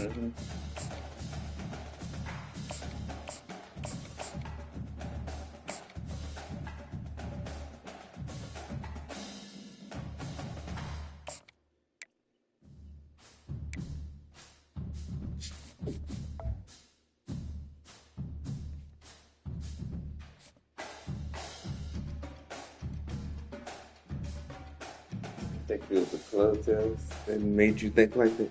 Mm-hmm. Think it was the club test that made you think like that?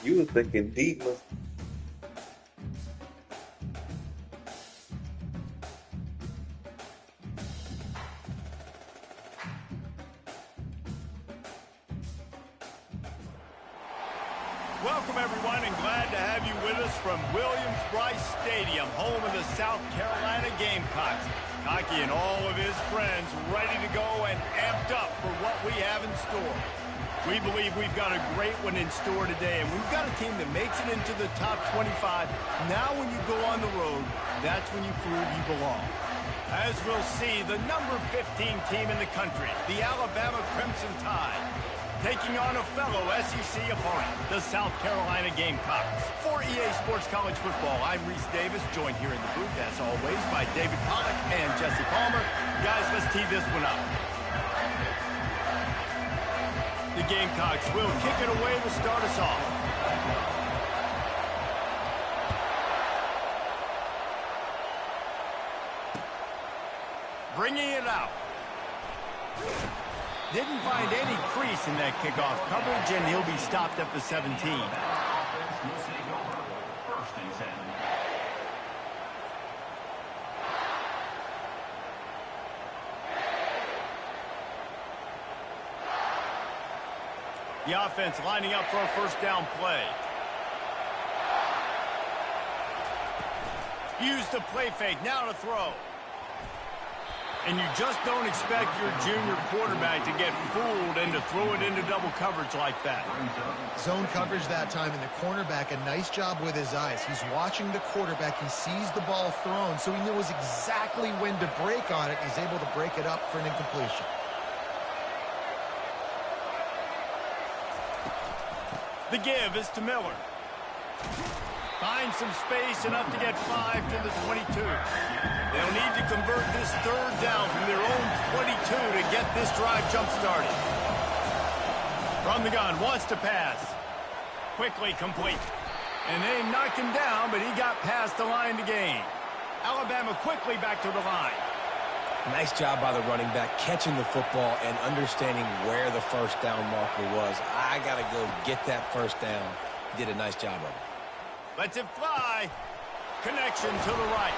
You were thinking deep. Welcome, everyone, and glad to have you with us from Williams-Brice Stadium, home of the South Carolina Gamecocks. Cocky and all of his friends ready to go and amped up for what we have in store. We believe we've got a great one in store today, and we've got a team that makes it into the top 25. Now when you go on the road, that's when you prove you belong. As we'll see, the number 15 team in the country, the Alabama Crimson Tide, taking on a fellow SEC opponent, the South Carolina Gamecocks. For EA Sports College Football, I'm Reese Davis, joined here in the booth, as always, by David Pollack and Jesse Palmer. Guys, let's tee this one up. The Gamecocks will kick it away to start us off. Bringing it out. Didn't find any crease in that kickoff coverage, and he'll be stopped at the 17. The offense lining up for a first down play. Use the play fake, now to throw. And you just don't expect your junior quarterback to get fooled and to throw it into double coverage like that. Zone coverage that time, and the cornerback, a nice job with his eyes. He's watching the quarterback. He sees the ball thrown, so he knows exactly when to break on it. He's able to break it up for an incompletion. The give is to Miller. Finds some space, enough to get 5 to the 22. They'll need to convert this third down from their own 22 to get this drive jump-started. From the gun, wants to pass. Quickly complete. And they knocked him down, but he got past the line to gain. Alabama quickly back to the line. Nice job by the running back, catching the football and understanding where the first down marker was. I got to go get that first down. He did a nice job of it. Lets it fly. Connection to the right.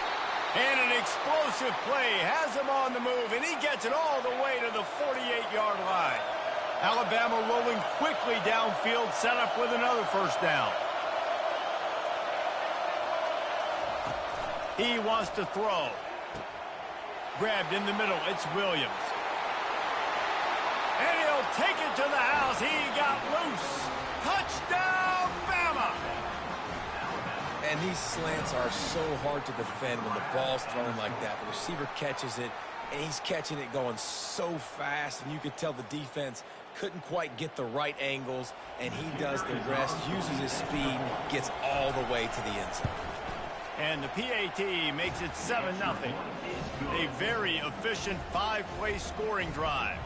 And an explosive play has him on the move, and he gets it all the way to the 48-yard line. Alabama rolling quickly downfield, set up with another first down. He wants to throw. Grabbed in the middle, it's Williams. And he'll take it to the house. He got loose. Touchdown, Bama! And these slants are so hard to defend when the ball's thrown like that. The receiver catches it, and he's catching it going so fast, and you could tell the defense couldn't quite get the right angles, and he does the rest, uses his speed, gets all the way to the end zone. And the PAT makes it 7-0. A very efficient 5-play scoring drive.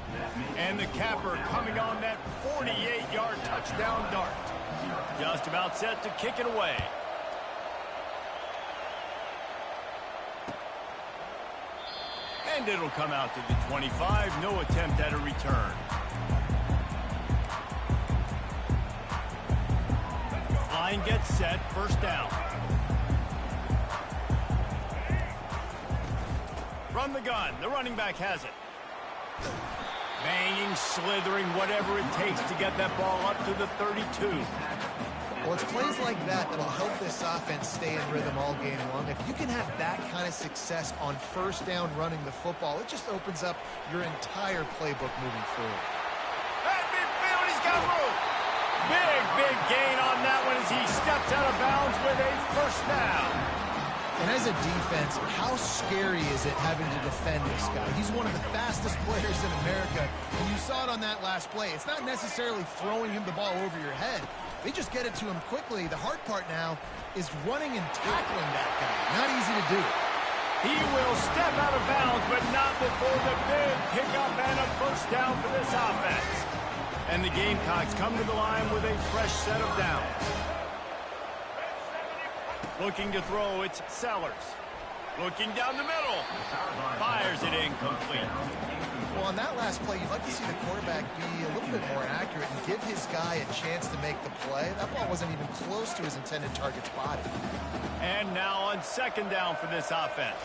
And the capper coming on that 48-yard touchdown dart. Just about set to kick it away. And it'll come out to the 25. No attempt at a return. Line gets set. First down. From the gun, the running back has it. Banging, slithering, whatever it takes to get that ball up to the 32. Well, it's plays like that that'll help this offense stay in rhythm all game long. If you can have that kind of success on first down running the football, it just opens up your entire playbook moving forward. At midfield, he's got room. Big gain on that one as he steps out of bounds with a first down. And as a defense, how scary is it having to defend this guy? He's one of the fastest players in America, and you saw it on that last play. It's not necessarily throwing him the ball over your head. They just get it to him quickly. The hard part now is running and tackling that guy. Not easy to do. He will step out of bounds, but not before the big pickup and a first down for this offense. And the Gamecocks come to the line with a fresh set of downs. Looking to throw, it's Sellers. Looking down the middle. Fires it incomplete. Well, on that last play, you'd like to see the quarterback be a little bit more accurate and give his guy a chance to make the play. That ball wasn't even close to his intended target's body. And now on second down for this offense.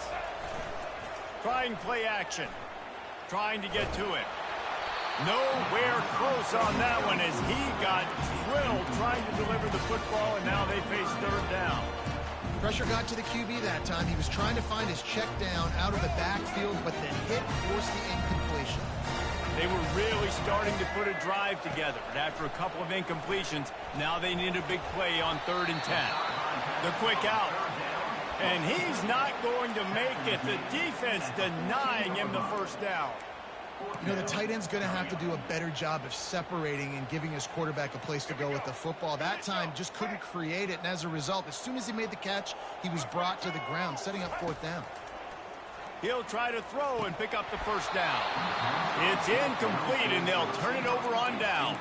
Trying play action. Trying to get to it. Nowhere close on that one as he got drilled trying to deliver the football, and now they face third down. Pressure got to the QB that time. He was trying to find his check down out of the backfield, but the hit forced the incompletion. They were really starting to put a drive together, but after a couple of incompletions, now they need a big play on 3rd and 10. The quick out. And he's not going to make it. The defense denying him the first down. You know, the tight end's going to have to do a better job of separating and giving his quarterback a place to go with the football. That time just couldn't create it, and as a result, as soon as he made the catch, he was brought to the ground, setting up 4th down. He'll try to throw and pick up the first down. It's incomplete, and they'll turn it over on downs.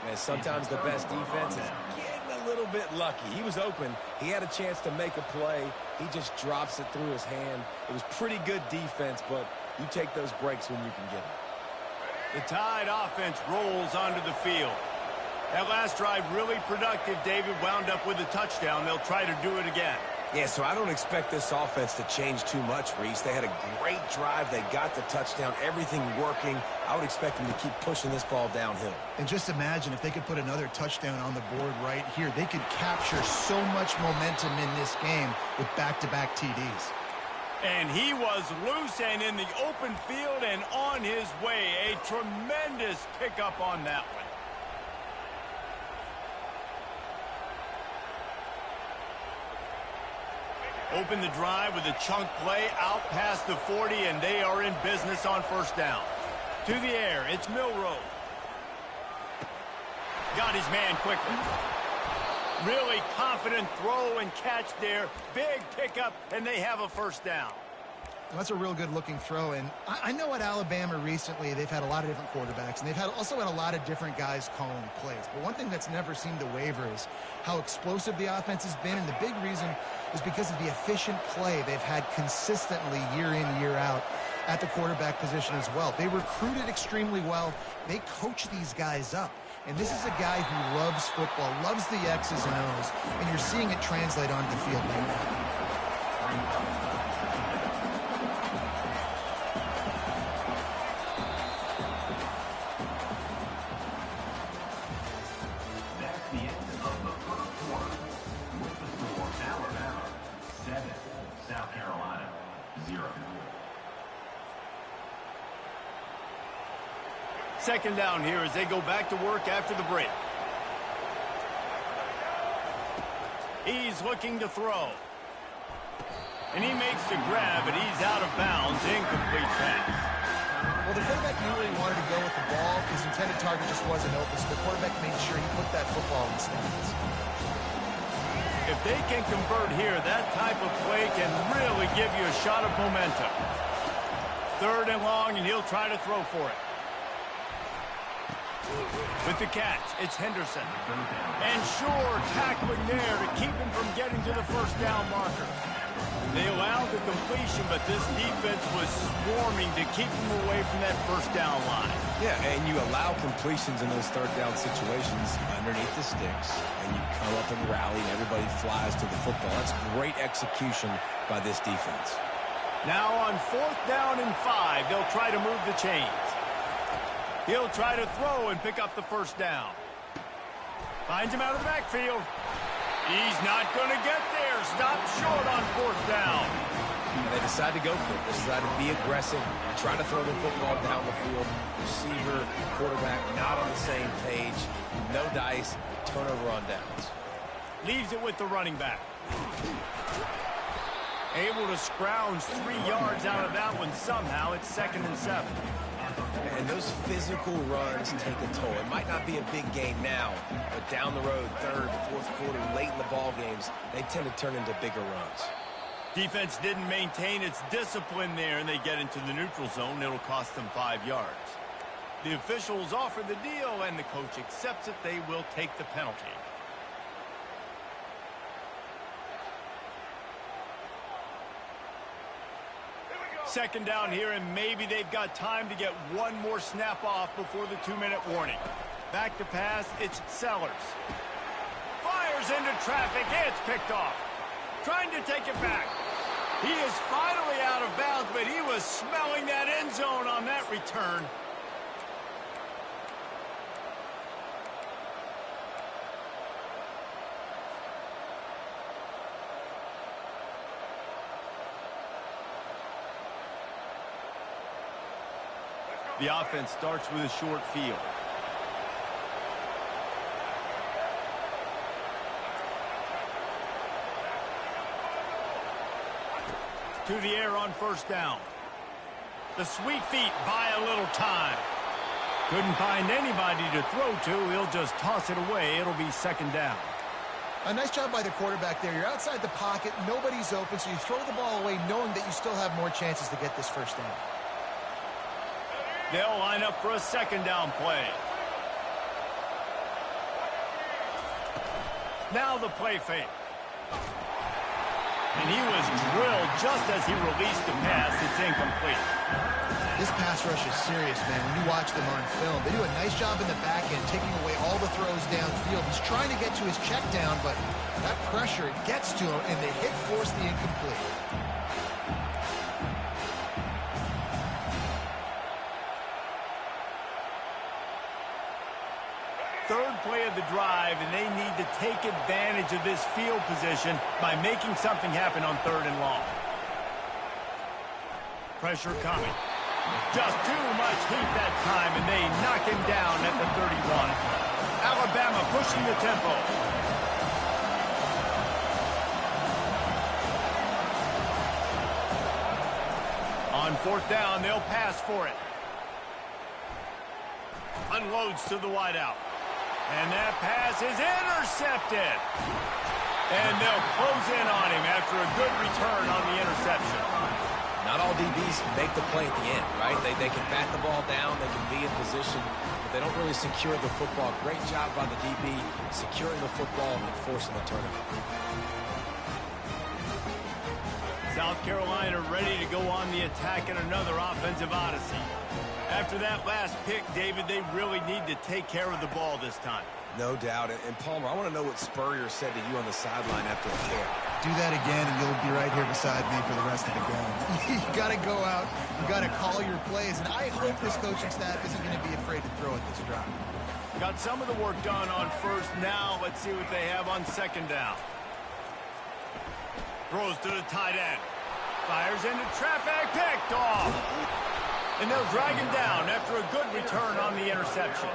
And sometimes the best defense is getting a little bit lucky. He was open. He had a chance to make a play. He just drops it through his hand. It was pretty good defense, but you take those breaks when you can get them. The Tide offense rolls onto the field. That last drive really productive. David wound up with a touchdown. They'll try to do it again. Yeah, so I don't expect this offense to change too much, Reese. They had a great drive. They got the touchdown. Everything working. I would expect them to keep pushing this ball downhill. And just imagine if they could put another touchdown on the board right here. They could capture so much momentum in this game with back-to-back TDs. And he was loose and in the open field and on his way. A tremendous pickup on that one. Open the drive with a chunk play out past the 40, and they are in business on first down. To the air, it's Milroe. Got his man quickly. Really confident throw and catch there. Big pickup, and they have a first down. Well, that's a real good-looking throw, and I know at Alabama recently they've had a lot of different quarterbacks, and they've also had a lot of different guys calling plays. But one thing that's never seemed to waver is how explosive the offense has been, and the big reason is because of the efficient play they've had consistently year in, year out at the quarterback position as well. They recruited extremely well. They coach these guys up. And this is a guy who loves football, loves the X's and O's, and you're seeing it translate onto the field now. Second down here as they go back to work after the break. He's looking to throw. And he makes the grab, but he's out of bounds. Incomplete pass. Well, the quarterback knew where he wanted to go with the ball. His intended target just wasn't open, so the quarterback made sure he put that football in the stands. If they can convert here, that type of play can really give you a shot of momentum. 3rd and long, and he'll try to throw for it. With the catch, it's Henderson. And sure, tackling there to keep him from getting to the first down marker. They allowed the completion, but this defense was swarming to keep him away from that first down line. Yeah, and you allow completions in those 3rd down situations underneath the sticks, and you come up and rally, and everybody flies to the football. That's great execution by this defense. Now on 4th down and 5, they'll try to move the chains. He'll try to throw and pick up the first down. Finds him out of the backfield. He's not going to get there. Stopped short on 4th down. And they decide to go for it. They decide to be aggressive, try to throw the football down the field. Receiver, quarterback, not on the same page. No dice. Turnover on downs. Leaves it with the running back. Able to scrounge 3 yards out of that one somehow. It's 2nd and 7. And those physical runs take a toll. It might not be a big game now, but down the road, 3rd, 4th quarter, late in the ball games, they tend to turn into bigger runs. Defense didn't maintain its discipline there, and they get into the neutral zone. It'll cost them 5 yards. The officials offer the deal, and the coach accepts it. They will take the penalty. Second down here, and maybe they've got time to get one more snap off before the 2-minute warning. Back to pass, it's Sellers. Fires into traffic, it's picked off. Trying to take it back. He is finally out of bounds, but he was smelling that end zone on that return. The offense starts with a short field. To the air on 1st down. The sweet feet buy a little time. Couldn't find anybody to throw to. He'll just toss it away. It'll be 2nd down. A nice job by the quarterback there. You're outside the pocket. Nobody's open, so you throw the ball away knowing that you still have more chances to get this 1st down. They'll line up for a 2nd down play. Now the play fake. And he was drilled just as he released the pass. It's incomplete. This pass rush is serious, man. When you watch them on film, they do a nice job in the back end, taking away all the throws downfield. He's trying to get to his check down, but that pressure gets to him, and the hit forced the incomplete. Third play of the drive, and they need to take advantage of this field position by making something happen on 3rd and long. Pressure coming. Just too much heat that time, and they knock him down at the 31. Alabama pushing the tempo. On 4th down, they'll pass for it. Unloads to the wideout. And that pass is intercepted. And they'll close in on him after a good return on the interception. Not all DBs make the play at the end, right? They can bat the ball down, they can be in position, but they don't really secure the football. Great job by the DB securing the football and forcing the turnover. South Carolina ready to go on the attack in another offensive odyssey. After that last pick, David, they really need to take care of the ball this time. No doubt. And Palmer, I want to know what Spurrier said to you on the sideline after the kick. Do that again, and you'll be right here beside me for the rest of the game. You got to go out. You got to call your plays, and I hope this coaching staff isn't going to be afraid to throw at this drive. Got some of the work done on 1st. Now let's see what they have on 2nd down. Throws to the tight end. Fires into traffic. Picked off. And they'll drag him down after a good return on the interception.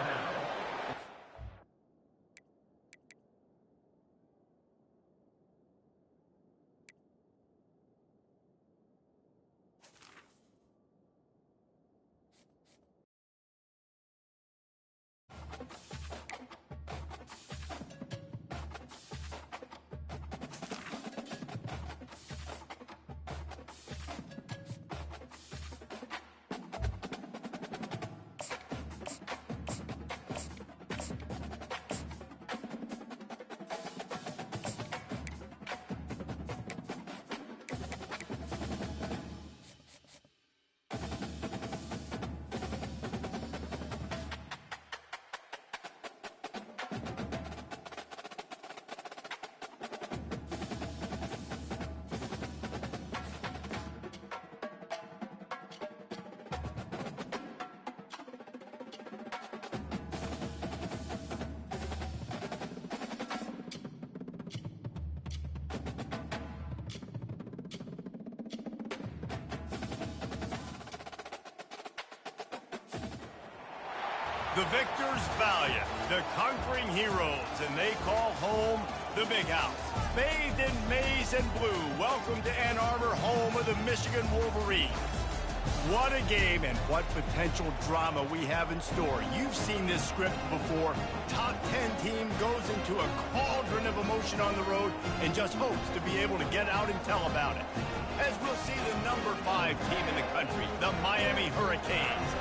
The victors valiant, the conquering heroes, and they call home the Big House. Bathed in maize and blue, welcome to Ann Arbor, home of the Michigan Wolverines. What a game and what potential drama we have in store. You've seen this script before. Top 10 team goes into a cauldron of emotion on the road and just hopes to be able to get out and tell about it. As we'll see the number 5 team in the country, the Miami Hurricanes,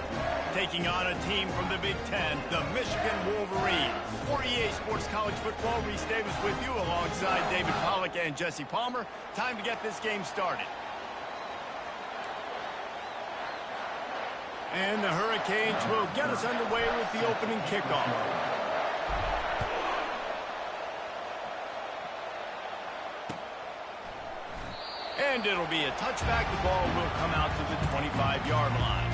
taking on a team from the Big Ten, the Michigan Wolverines. For EA Sports College Football, Reese Davis with you alongside David Pollack and Jesse Palmer. Time to get this game started. And the Hurricanes will get us underway with the opening kickoff. And it'll be a touchback. The ball will come out to the 25-yard line.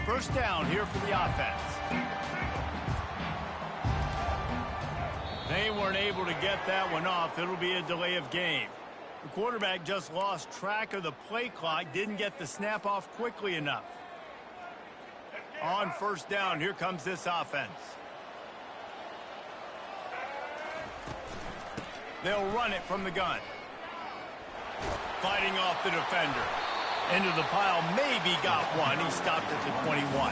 First down here for the offense. They weren't able to get that one off. It'll be a delay of game. The quarterback just lost track of the play clock, didn't get the snap off quickly enough. On first down, here comes this offense. They'll run it from the gun. Fighting off the defender. Into the pile, maybe got one. He stopped at the 21.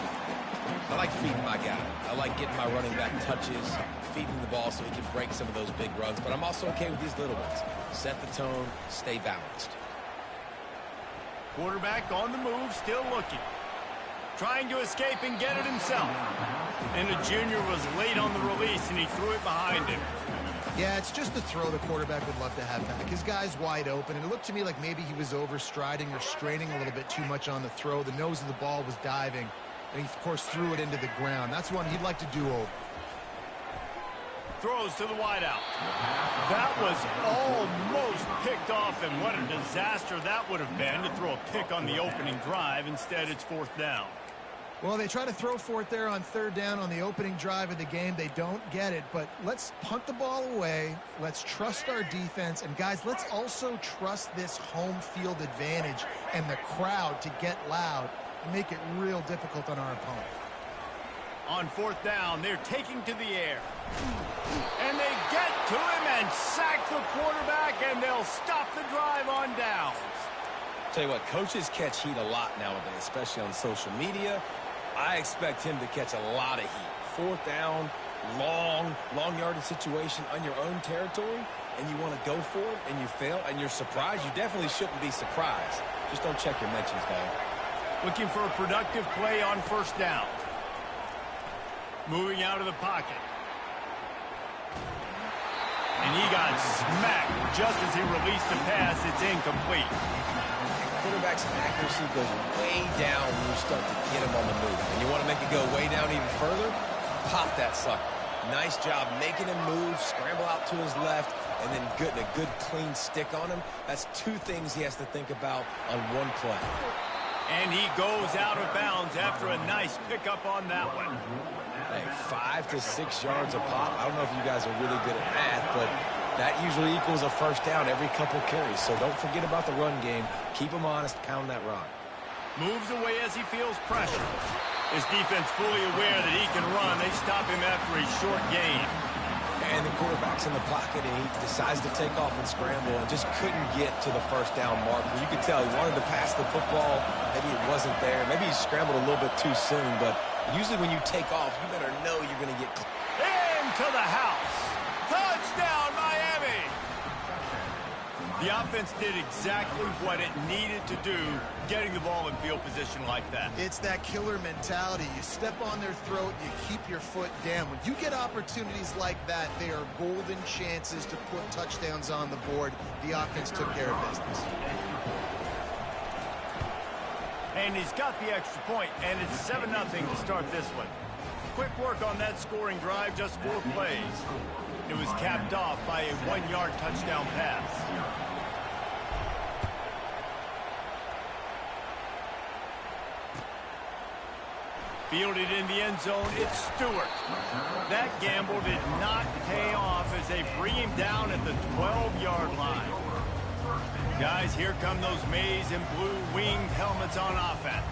I like feeding my guy. I like getting my running back touches, feeding the ball so he can break some of those big runs. But I'm also okay with these little ones. Set the tone, stay balanced. Quarterback on the move, still looking. Trying to escape and get it himself. And the junior was late on the release, and he threw it behind him. Yeah, it's just a throw the quarterback would love to have back. His guy's wide open, and it looked to me like maybe he was overstriding or straining a little bit too much on the throw. The nose of the ball was diving, and he, of course, threw it into the ground. That's one he'd like to do over. Throws to the wideout. That was almost picked off, and what a disaster that would have been to throw a pick on the opening drive. Instead, it's fourth down. Well, they try to throw for it there on third down on the opening drive of the game. They don't get it, but let's punt the ball away. Let's trust our defense. And, guys, let's also trust this home field advantage and the crowd to get loud and make it real difficult on our opponent. On fourth down, they're taking to the air. And they get to him and sack the quarterback, and they'll stop the drive on downs. Tell you what, coaches catch heat a lot nowadays, especially on social media. I expect him to catch a lot of heat. Fourth down, long yardage situation on your own territory, and you want to go for it, and you fail, and you're surprised. You definitely shouldn't be surprised. Just don't check your mentions, guys. Looking for a productive play on first down. Moving out of the pocket. And he got smacked just as he released the pass. It's incomplete. Quarterback's accuracy goes way down when you start to get him on the move. And you want to make it go way down even further? Pop that sucker. Nice job making him move, scramble out to his left, and then getting a good clean stick on him. That's two things he has to think about on one play. And he goes out of bounds after a nice pickup on that one. Hey, 5 to 6 yards a pop. I don't know if you guys are really good at math, but That usually equals a first down every couple carries, so don't forget about the run game. Keep them honest, pound that rock. Moves away as he feels pressure. His defense fully aware that he can run. They stop him after a short gain. And the quarterback's in the pocket, and he decides to take off and scramble and just couldn't get to the first down marker. You could tell he wanted to pass the football. Maybe it wasn't there. Maybe he scrambled a little bit too soon, but usually when you take off, you better know you're going to get into the house. Touchdown, Miami! The offense did exactly what it needed to do, getting the ball in field position like that. It's that killer mentality. You step on their throat, you keep your foot down. When you get opportunities like that, they are golden chances to put touchdowns on the board. The offense took care of business. And he's got the extra point, and it's 7-0 to start this one. Quick work on that scoring drive, just 4 plays. It was capped off by a 1-yard touchdown pass. Fielded in the end zone, it's Stewart. That gamble did not pay off as they bring him down at the 12-yard line. Guys, here come those maize and blue winged helmets on offense.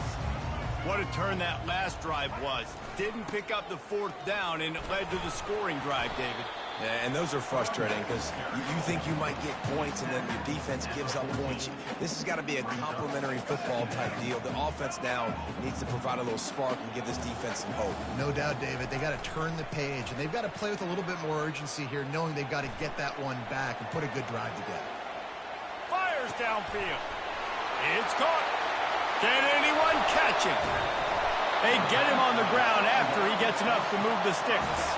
What a turn that last drive was. Didn't pick up the 4th down, and it led to the scoring drive, David. Yeah, and those are frustrating because you think you might get points and then your defense gives up points. This has got to be a complementary football type deal. The offense now needs to provide a little spark and give this defense some hope. No doubt, David. They got to turn the page, and they've got to play with a little bit more urgency here, knowing they've got to get that one back and put a good drive together. Fires downfield. It's caught. Can anyone catch it? They get him on the ground after he gets enough to move the sticks.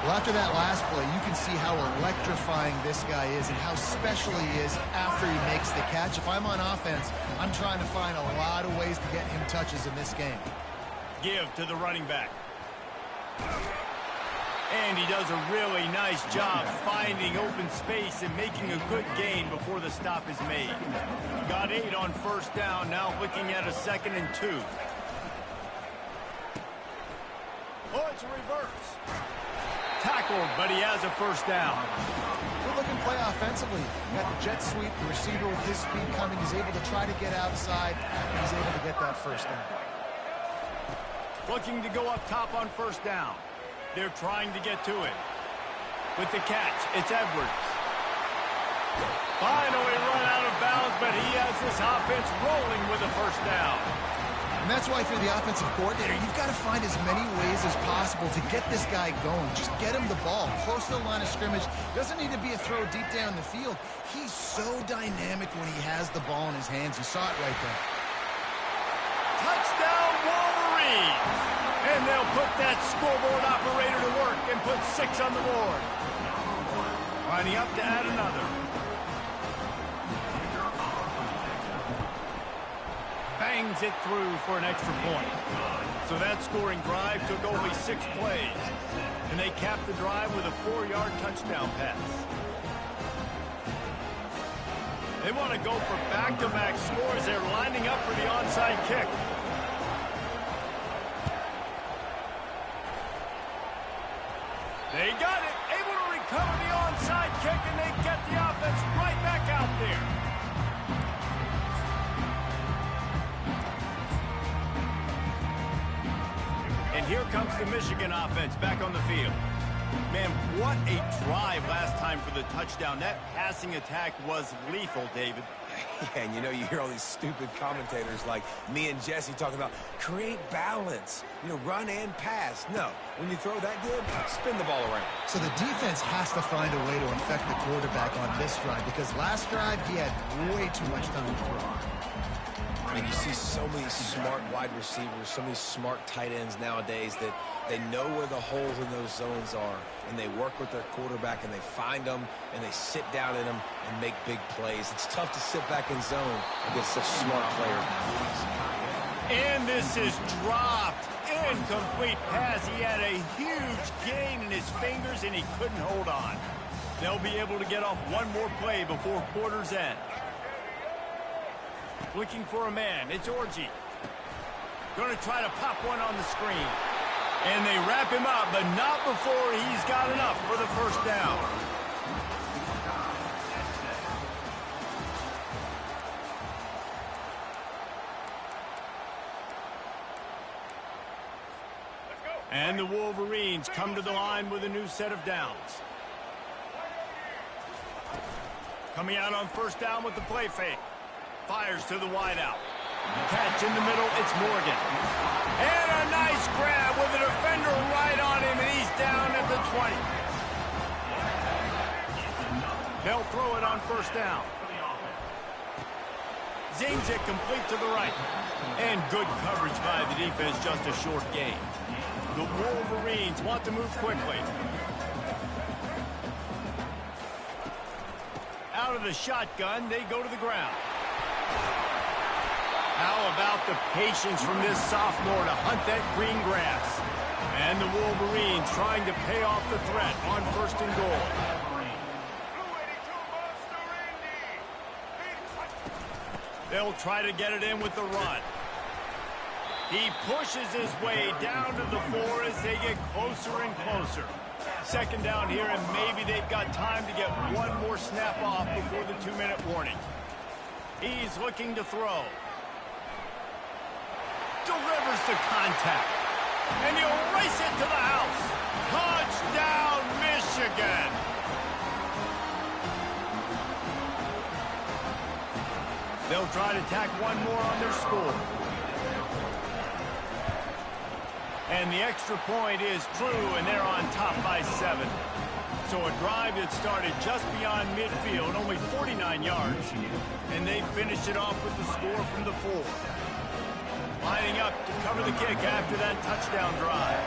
Well, after that last play, you can see how electrifying this guy is and how special he is after he makes the catch. If I'm on offense, I'm trying to find a lot of ways to get him touches in this game. Give to the running back. And he does a really nice job finding open space and making a good gain before the stop is made. Got 8 on 1st down, now looking at a 2nd and 2. Oh, it's a reverse. Tackled, but he has a 1st down. Good looking play offensively. You got the jet sweep, the receiver with his speed coming. He's able to try to get outside. He's able to get that 1st down. Looking to go up top on 1st down. They're trying to get to it. With the catch, it's Edwards. Finally run out of bounds, but he has this offense rolling with a 1st down. And that's why if you're the offensive coordinator, you've got to find as many ways as possible to get this guy going. Just get him the ball close to the line of scrimmage. Doesn't need to be a throw deep down the field. He's so dynamic when he has the ball in his hands. You saw it right there. Touchdown, Wolverines! And they'll put that scoreboard operator to work and put 6 on the board. Lining up to add another. Bangs it through for an extra point. So that scoring drive took only 6 plays. And they capped the drive with a 4-yard touchdown pass. They want to go for back-to-back scores. They're lining up for the onside kick. They got it, able to recover the onside kick, and they get the offense right back out there. And here comes the Michigan offense back on the field. Man, what a drive last time for the touchdown. That passing attack was lethal, David. Yeah, and you know, you hear all these stupid commentators like me and Jesse talking about create balance, you know, run and pass. No, when you throw that good, spin the ball around. So the defense has to find a way to affect the quarterback on this drive because last drive he had way too much time to throw. And you see so many smart wide receivers, so many smart tight ends nowadays that they know where the holes in those zones are, and they work with their quarterback, and they find them, and they sit down in them and make big plays. It's tough to sit back in zone against such smart players nowadays. And this is dropped. Incomplete pass. He had a huge gain in his fingers, and he couldn't hold on. They'll be able to get off one more play before quarter's end. Looking for a man. It's Orji. Going to try to pop one on the screen. And they wrap him up, but not before he's got enough for the 1st down. And the Wolverines come to the line with a new set of downs. Coming out on first down with the play fake. Fires to the wideout. Catch in the middle, it's Morgan. And a nice grab with a defender right on him, and he's down at the 20. They'll throw it on first down. Zings it complete to the right. And good coverage by the defense, just a short gain. The Wolverines want to move quickly. Out of the shotgun, they go to the ground. How about the patience from this sophomore to hunt that green grass? And the Wolverines trying to pay off the threat on first and goal. They'll try to get it in with the run. He pushes his way down to the 4 as they get closer and closer. Second down here, and maybe they've got time to get one more snap off before the 2-minute warning. He's looking to throw. Delivers the contact. And he'll race it to the house. Touchdown, Michigan! They'll try to tack one more on their score. And the extra point is true, and they're on top by 7. So a drive that started just beyond midfield, only 49 yards, and they finished it off with the score from the 4. Lining up to cover the kick after that touchdown drive.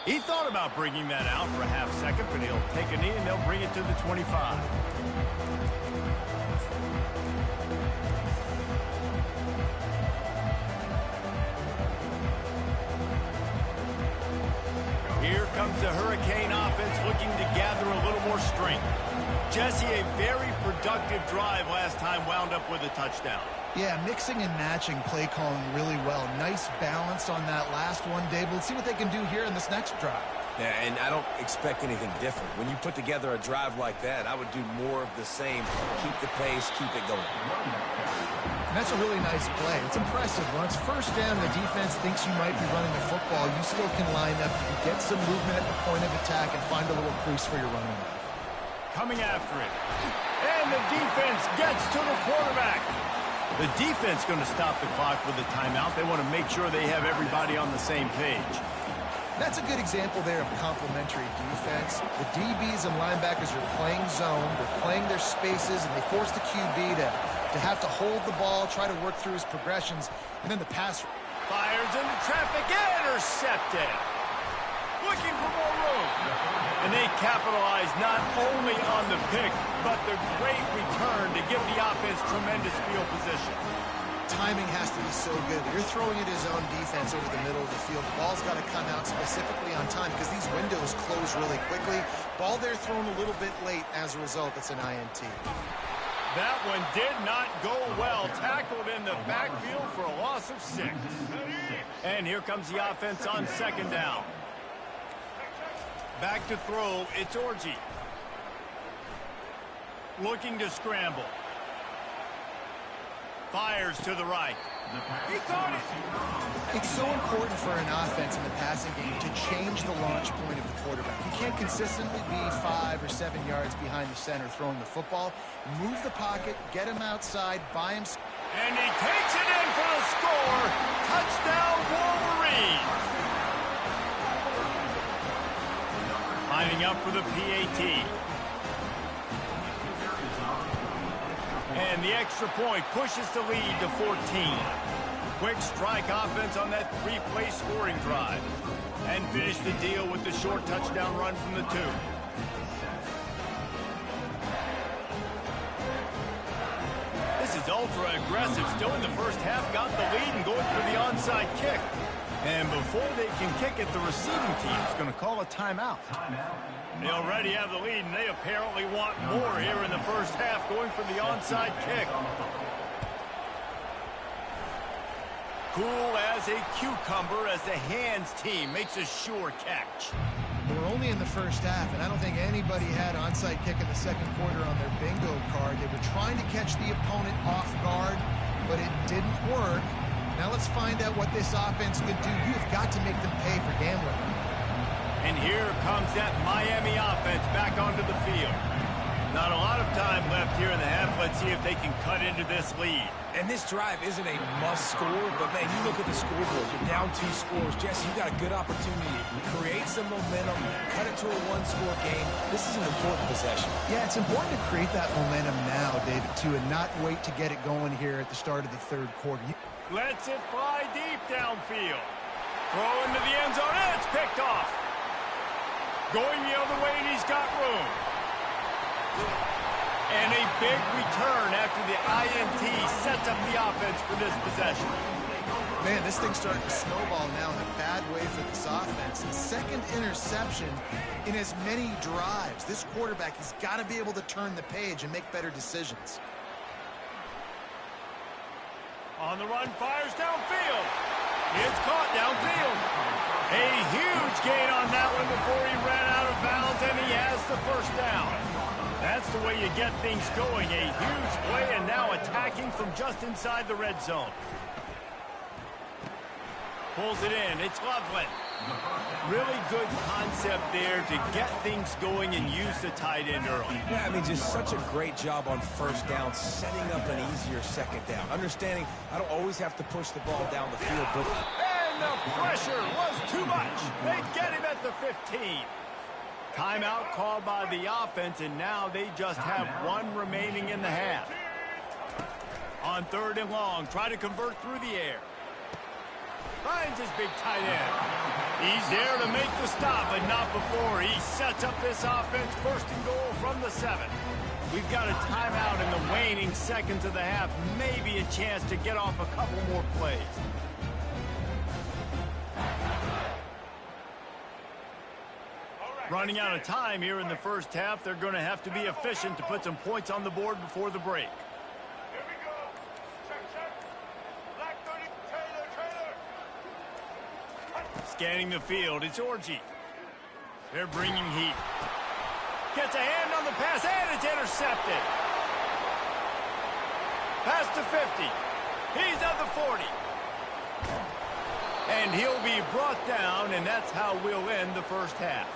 He thought about bringing that out for a half second, but he'll take a knee and they'll bring it to the 25. Here comes the Hurricane offense looking to gather a little more strength. Jesse, a very productive drive last time, wound up with a touchdown. Yeah, mixing and matching play calling really well. Nice balance on that last one, Dave. Let's see what they can do here in this next drive. Yeah, and I don't expect anything different. When you put together a drive like that, I would do more of the same. Keep the pace, keep it going. And that's a really nice play. It's impressive. When it's first down, the defense thinks you might be running the football. You still can line up. You can get some movement at the point of attack and find a little crease for your running back. Coming after it. And the defense gets to the quarterback. The defense going to stop the clock with a timeout. They want to make sure they have everybody on the same page. That's a good example there of complementary defense. The DBs and linebackers are playing zone. They're playing their spaces, and they force the QB to have to hold the ball, try to work through his progressions, and then the pass. Fires into traffic, intercepted. Looking for more room. And they capitalize not only on the pick, but the great return to give the offense tremendous field position. Timing has to be so good. You're throwing it his own defense over the middle of the field. The ball's got to come out specifically on time because these windows close really quickly. Ball there thrown a little bit late. As a result, it's an INT. That one did not go well. Tackled in the backfield for a loss of 6. And here comes the offense on second down. Back to throw, it's Orji. Looking to scramble. Fires to the right. He caught it. It's so important for an offense in the passing game to change the launch point of the quarterback. You can't consistently be 5 or 7 yards behind the center throwing the football. Move the pocket, get him outside, buy him. And he takes it in for the score. Touchdown, Wolverines. Lining up for the PAT. And the extra point pushes the lead to 14. Quick strike offense on that 3-play scoring drive. And finish the deal with the short touchdown run from the 2. This is ultra aggressive. Still in the first half, got the lead and going for the onside kick. And before they can kick it, the receiving team is going to call a timeout. They already have the lead, and they apparently want more here in the first half, going for the onside kick. Cool as a cucumber as the hands team makes a sure catch. We're only in the first half, and I don't think anybody had onside kick in the second quarter on their bingo card. They were trying to catch the opponent off guard, but it didn't work. Now let's find out what this offense could do. You've got to make them pay for gambling. And here comes that Miami offense back onto the field. Not a lot of time left here in the half. Let's see if they can cut into this lead. And this drive isn't a must score, but man, you look at the scoreboard, you're down 2 scores. Jesse, you got a good opportunity to create some momentum, cut it to a 1-score game. This is an important possession. Yeah, it's important to create that momentum now, David, too, and not wait to get it going here at the start of the third quarter. Lets it fly deep downfield. Throw into the end zone, and it's picked off. Going the other way, and he's got room. And a big return after the INT sets up the offense for this possession. Man, this thing's starting to snowball now in a bad way for this offense. The second interception in as many drives. This quarterback has got to be able to turn the page and make better decisions. On the run, fires downfield. It's caught downfield. A huge gain on that one before he ran out of bounds, and he has the first down. That's the way you get things going. A huge play, and now attacking from just inside the red zone. Pulls it in. It's Loveland. Really good concept there to get things going and use the tight end early. Yeah, I mean, just such a great job on first down, setting up an easier second down. Understanding I don't always have to push the ball down the field, but... And the pressure was too much. They get him at the 15. Timeout called by the offense, and now they just have 1 remaining in the half. On 3rd and long, try to convert through the air. Finds his big tight end. He's there to make the stop, but not before. He sets up this offense 1st and goal from the 7. We've got a timeout in the waning seconds of the half. Maybe a chance to get off a couple more plays. Running out of time here in the first half. They're going to have to be efficient to put some points on the board before the break. Scanning the field, it's Orji. They're bringing heat. Gets a hand on the pass, and it's intercepted. Pass to 50. He's at the 40. And he'll be brought down, and that's how we'll end the first half.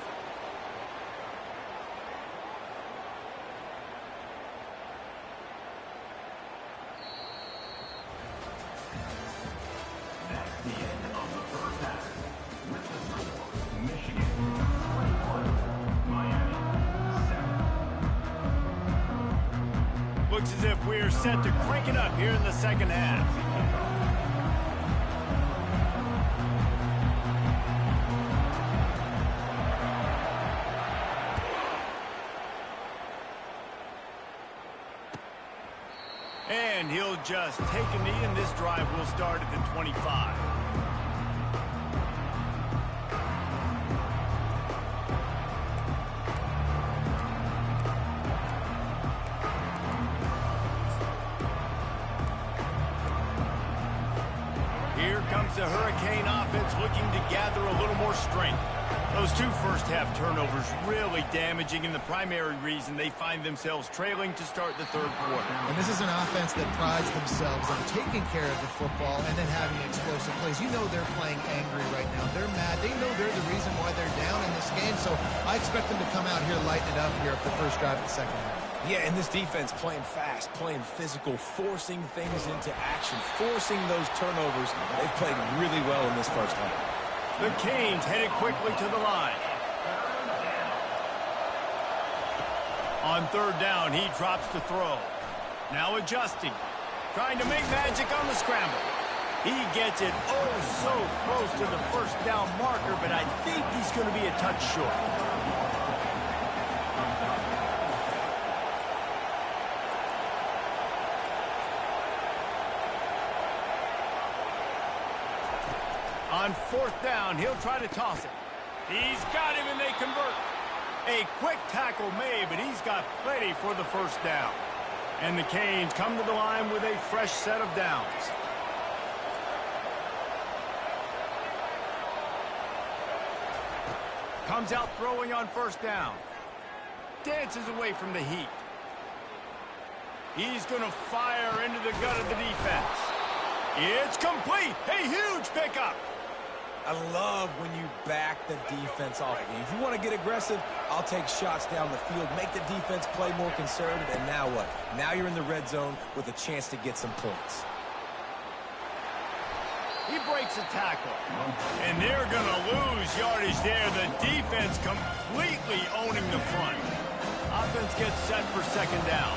Looks as if we're set to crank it up here in the second half. And he'll just take a knee, and this drive will start at the 25. Here comes the Hurricane offense looking to gather a little more strength. Those 2 first-half turnovers really damaging, and the primary reason they find themselves trailing to start the 3rd quarter. And this is an offense that prides themselves on taking care of the football and then having explosive plays. You know they're playing angry right now. They're mad. They know they're the reason why they're down in this game, so I expect them to come out here, lighten it up here at the first drive of the second half. Yeah, and this defense playing fast, playing physical, forcing things into action, forcing those turnovers. They've played really well in this first half. The Canes headed quickly to the line. On 3rd down, he drops the throw. Now adjusting. Trying to make magic on the scramble. He gets it oh so close to the first down marker, but I think he's going to be a touch short. On 4th down, he'll try to toss it. He's got him, and they convert. A quick tackle made, but he's got plenty for the first down. And the Canes come to the line with a fresh set of downs. Comes out throwing on first down. Dances away from the heat. He's going to fire into the gut of the defense. It's complete. A huge pickup. I love when you back the defense off. If you want to get aggressive, I'll take shots down the field, make the defense play more conservative, and now what? Now you're in the red zone with a chance to get some points. He breaks a tackle. And they're going to lose yardage there. The defense completely owning the front. Offense gets set for second down.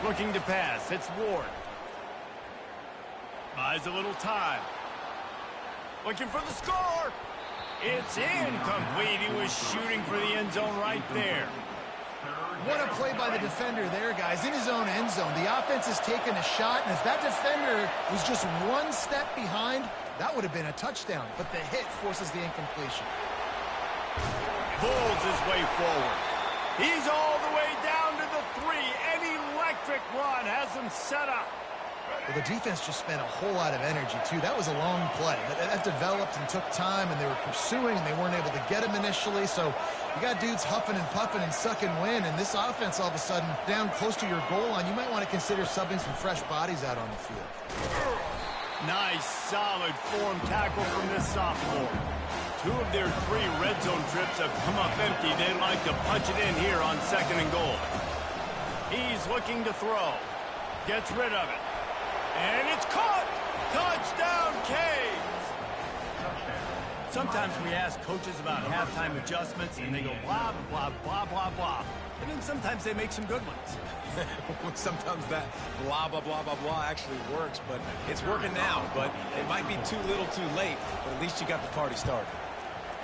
Looking to pass. It's Ward. Buys a little time. Looking for the score. It's incomplete. He was shooting for the end zone right there. What a play by the defender there, guys. In his own end zone, the offense has taken a shot, and if that defender was just one step behind, that would have been a touchdown. But the hit forces the incompletion. Pulls his way forward. He's all the way down to the 3. An electric run has him set up. Well, the defense just spent a whole lot of energy, too. That was a long play. That developed and took time, and they were pursuing, and they weren't able to get him initially. So you got dudes huffing and puffing and sucking wind, and this offense all of a sudden down close to your goal line. You might want to consider subbing some fresh bodies out on the field. Nice, solid form tackle from this sophomore. 2 of their 3 red zone trips have come up empty. They'd like to punch it in here on 2nd and goal. He's looking to throw. Gets rid of it. And it's caught! Touchdown, Canes! Sometimes we ask coaches about halftime adjustments, and they go blah, blah, blah, blah, blah. And then sometimes they make some good ones. Sometimes that blah, blah, blah, blah, blah actually works, but it's working now. But it might be too little too late, but at least you got the party started.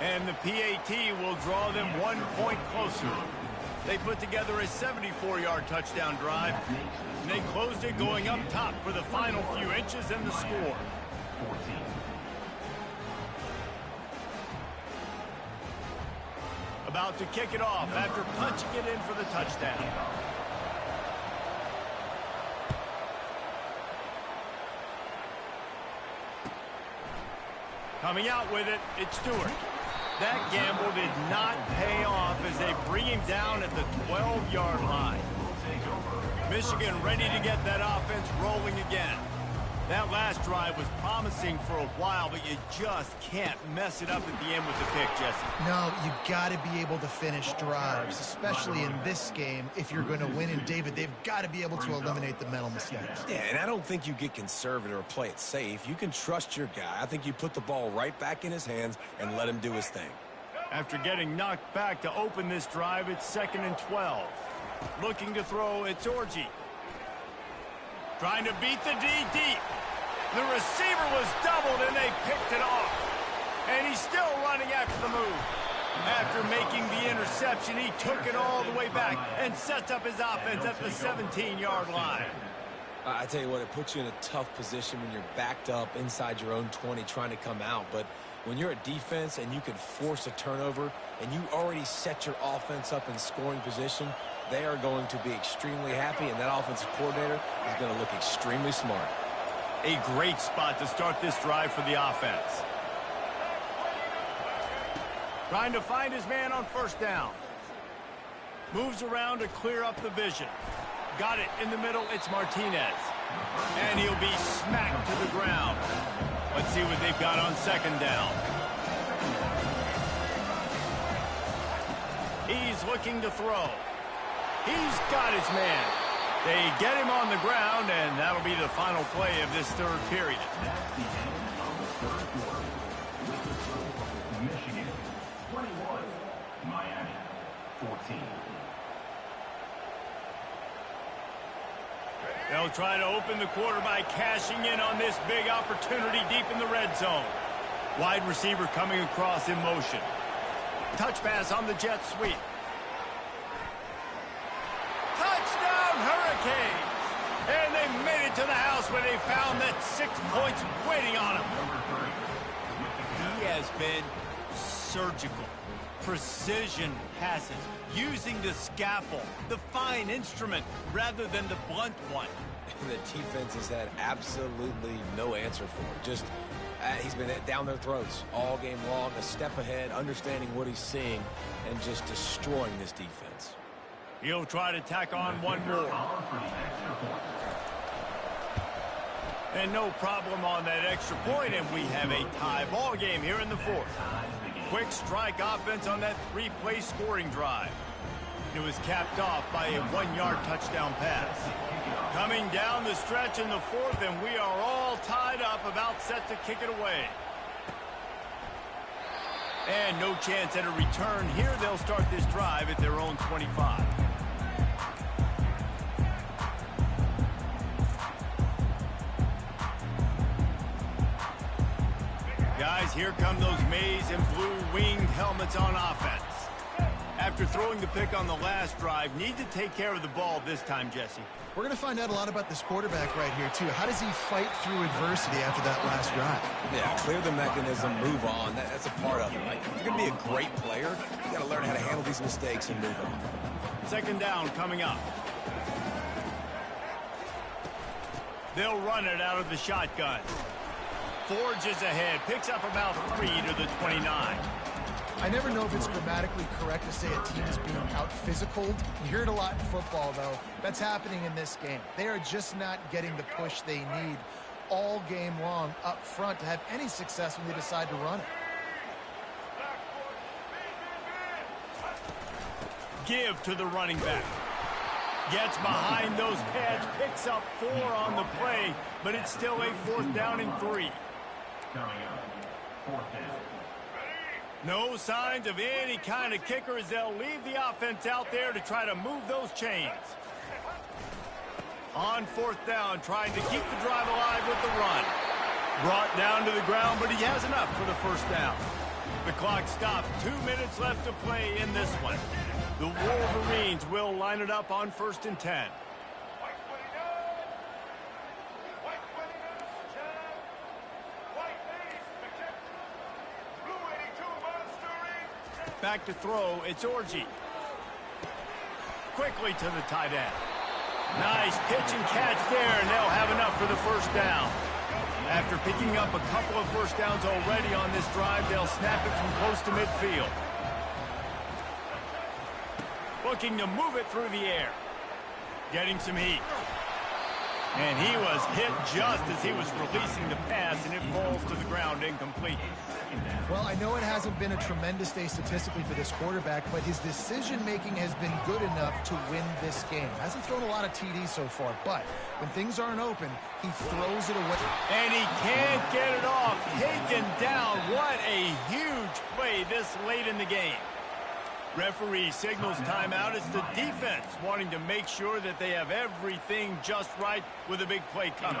And the PAT will draw them 1 point closer. They put together a 74-yard touchdown drive, and they closed it going up top for the final few inches and the score. About to kick it off after punching it in for the touchdown. Coming out with it, it's Stewart. That gamble did not pay off as they bring him down at the 12-yard line. Michigan ready to get that offense rolling again. That last drive was promising for a while, but you just can't mess it up at the end with the pick, Jesse. No, you got to be able to finish drives, especially in this game. If you're going to win, and David, they've got to be able to eliminate the mental mistakes. Yeah, and I don't think you get conservative or play it safe. You can trust your guy. I think you put the ball right back in his hands and let him do his thing. After getting knocked back to open this drive, it's 2nd and 12. Looking to throw, it's Orji. Trying to beat the D deep. The receiver was doubled, and they picked it off. And he's still running after the move. After making the interception, he took it all the way back and sets up his offense at the 17-yard line. I tell you what, it puts you in a tough position when you're backed up inside your own 20 trying to come out. But when you're a defense and you can force a turnover and you already set your offense up in scoring position, they are going to be extremely happy, and that offensive coordinator is going to look extremely smart. A great spot to start this drive for the offense. Trying to find his man on first down. Moves around to clear up the vision. Got it in the middle. It's Martinez. And he'll be smacked to the ground. Let's see what they've got on second down. He's looking to throw. He's got his man. They get him on the ground, and that'll be the final play of this third period. Michigan 21, Miami 14. They'll try to open the quarter by cashing in on this big opportunity deep in the red zone. Wide receiver coming across in motion. Touch pass on the jet sweep. Touchdown, Hurricanes! And they made it to the house where they found that 6 points waiting on him. He has been surgical. precision passes, using the scalpel, the fine instrument, rather than the blunt one. The defense has had absolutely no answer for him. Just, he's been down their throats all game long, a step ahead, understanding what he's seeing, and just destroying this defense. He'll try to tack on one more. And no problem on that extra point, and we have a tie ball game here in the fourth. Quick strike offense on that three-play scoring drive. It was capped off by a 1-yard touchdown pass. Coming down the stretch in the fourth, and we are all tied up, about set to kick it away. And no chance at a return here. They'll start this drive at their own 25. Guys, here come those maize and blue winged helmets on offense. After throwing the pick on the last drive, need to take care of the ball this time, Jesse. We're going to find out a lot about this quarterback right here, too. How does he fight through adversity after that last drive? Yeah, clear the mechanism, move on. That's a part of it. Like, if you're going to be a great player, you got to learn how to handle these mistakes and move on. Second down coming up. They'll run it out of the shotgun. Forges ahead, picks up about 3 to the 29. I never know if it's grammatically correct to say a team is being out-physicaled. You hear it a lot in football, though. That's happening in this game. They are just not getting the push they need all game long up front to have any success when they decide to run it. Give to the running back. Gets behind those pads, picks up 4 on the play, but it's still a 4th down and 3. Coming up, 4th down. No signs of any kind of kicker as they'll leave the offense out there to try to move those chains. On 4th down, trying to keep the drive alive with the run. Brought down to the ground, but he has enough for the 1st down. The clock stops. 2 minutes left to play in this one. The Wolverines will line it up on 1st and 10. Back to throw, it's Orji. Quickly to the tight end. Nice pitch and catch there, and they'll have enough for the 1st down. After picking up a couple of 1st downs already on this drive, they'll snap it from close to midfield. Looking to move it through the air. Getting some heat. And he was hit just as he was releasing the pass, and it falls to the ground incomplete. Well, I know it hasn't been a tremendous day statistically for this quarterback, but his decision-making has been good enough to win this game. Hasn't thrown a lot of TDs so far, but when things aren't open, he throws it away. And he can't get it off. Taken down. What a huge play this late in the game. Referee signals timeout. It's the defense wanting to make sure that they have everything just right with a big play coming.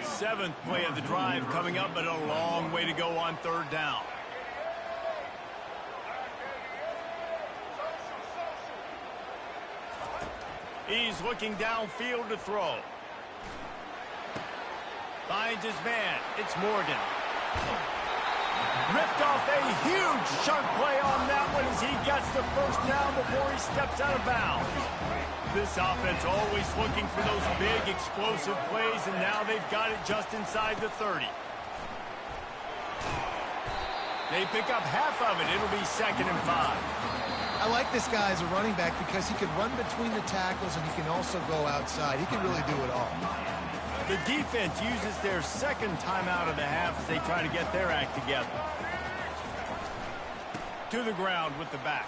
7th play of the drive coming up, but a long way to go on 3rd down. He's looking downfield to throw. Finds his man. It's Morgan. Ripped off a huge chunk play on that one as he gets the 1st down before he steps out of bounds. This offense always looking for those big explosive plays, and now they've got it just inside the 30. They pick up half of it. It'll be 2nd and 5. I like this guy as a running back because he can run between the tackles and he can also go outside. He can really do it all. The defense uses their 2nd timeout of the half as they try to get their act together. To the ground with the back.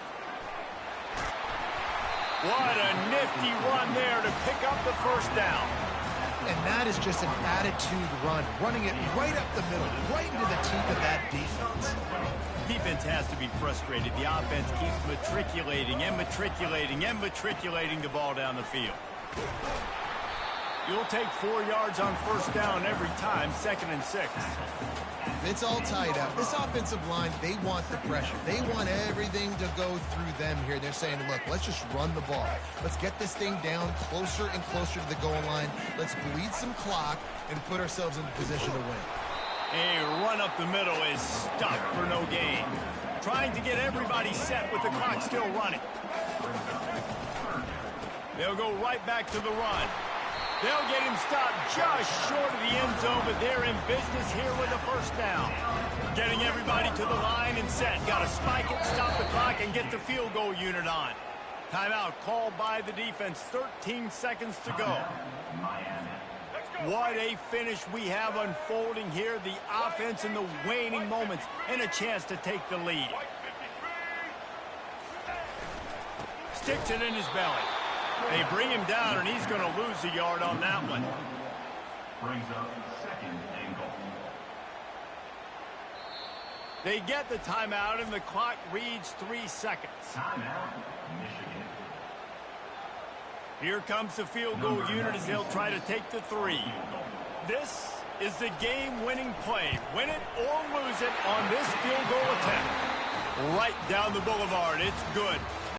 What a nifty run there to pick up the 1st down. And that is just an attitude run, running it right up the middle, right into the teeth of that defense. Defense has to be frustrated. The offense keeps matriculating and matriculating and matriculating the ball down the field. You'll take 4 yards on 1st down every time, 2nd and 6. It's all tied up. This offensive line, they want the pressure. They want everything to go through them here. They're saying, look, let's just run the ball. Let's get this thing down closer and closer to the goal line. Let's bleed some clock and put ourselves in the position to win. A run up the middle is stuck for no gain. Trying to get everybody set with the clock still running. They'll go right back to the run. They'll get him stopped just short of the end zone, but they're in business here with a first down. Getting everybody to the line and set. Got to spike it, stop the clock, and get the field goal unit on. Timeout called by the defense. 13 seconds to go. What a finish we have unfolding here. The offense in the waning moments and a chance to take the lead. Sticks it in his belly. They bring him down, and he's going to lose a yard on that one. Brings up second and goal. They get the timeout, and the clock reads 3 seconds. Timeout, Michigan. Here comes the field goal unit as they'll try to take the 3. This is the game-winning play. Win it or lose it on this field goal attempt. Right down the boulevard. It's good.